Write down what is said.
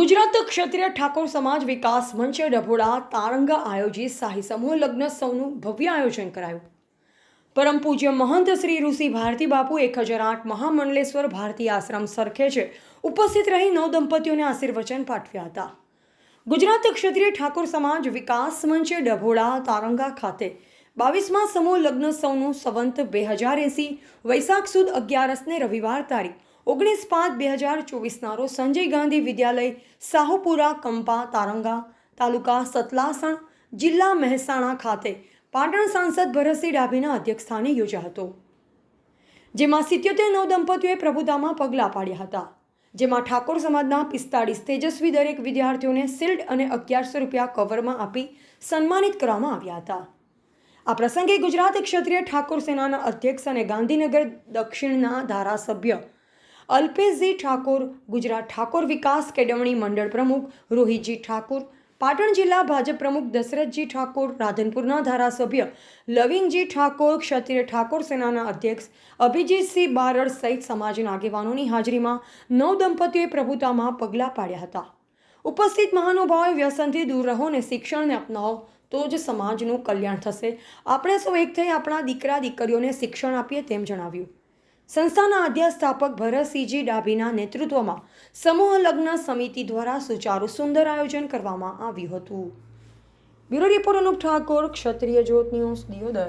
ગુજરાત ક્ષત્રિય ઠાકોર સમાજ વિકાસ મંચ ડભોડા તારંગા આયોજિત શાહી સમૂહ લગ્ન સૌનું ભવ્ય આયોજન કરાયું. પરમ પૂજ્ય મહંત શ્રી ઋષિ ભારતી બાપુ 1008 મહામંડલેશ્વર ભારતી આશ્રમ સરખેજે ઉપસ્થિત રહી નવદંપતીઓને આશીર્વચન પાઠવ્યા હતા. ગુજરાત ક્ષત્રિય ઠાકોર સમાજ વિકાસ મંચ ડભોડા તારંગા ખાતે 22મા સમૂહ લગ્ન સૌનું સંવંત 2080 વૈશાખ સુદ 11ને રવિવાર તારીખ 19/5/2024 રોજ સંજય ગાંધી વિદ્યાલય સાહુપુરા કંપા તારંગા તાલુકા સતલાસણ જિલ્લા મહેસાણા ખાતે પાટણ સાંસદ ભરતસિંહ ડાભીના અધ્યક્ષસ્થાને યોજાયો હતો, જેમાં 77 નવદંપતીઓએ પ્રભુતામાં પગલાં પાડ્યા હતા. જેમાં ઠાકોર સમાજના 45 તેજસ્વી દરેક વિદ્યાર્થીઓને શિલ્ડ અને 1100 રૂપિયા કવરમાં આપી સન્માનિત કરવામાં આવ્યા હતા. આ પ્રસંગે ગુજરાત ક્ષત્રિય ઠાકોર સેનાના અધ્યક્ષ અને ગાંધીનગર દક્ષિણના ધારાસભ્ય અલ્પેશજી ઠાકોર, ગુજરાત ઠાકોર વિકાસ કેળવણી મંડળ પ્રમુખ રોહિતજી ઠાકોર, પાટણ જિલ્લા ભાજપ પ્રમુખ દશરથજી ઠાકોર, રાધનપુરના ધારાસભ્ય લવિંગજી ઠાકોર, ક્ષત્રિય ઠાકોર સેનાના અધ્યક્ષ અભિજીતસિંહ બારડ સહિત સમાજના આગેવાનોની હાજરીમાં નવદંપતીઓએ પ્રભુતામાં પગલાં પાડ્યા હતા. ઉપસ્થિત મહાનુભાવોએ વ્યસનથી દૂર રહો અને શિક્ષણને અપનાવો તો જ સમાજનું કલ્યાણ થશે. આપણે સૌ એક થઈ આપણા દીકરા દીકરીઓને શિક્ષણ આપીએ તેમ જણાવ્યું. સંસ્થાના આદ્ય સ્થાપક ભરતસિંહજી ડાભીના નેતૃત્વમાં સમૂહ લગ્ન સમિતિ દ્વારા સુચારુ સુંદર આયોજન કરવામાં આવ્યું હતું. બ્યુરો રિપોર્ટ અનુપ ઠાકોર, ક્ષત્રિય જ્યોત ન્યૂઝ, દિયોદર.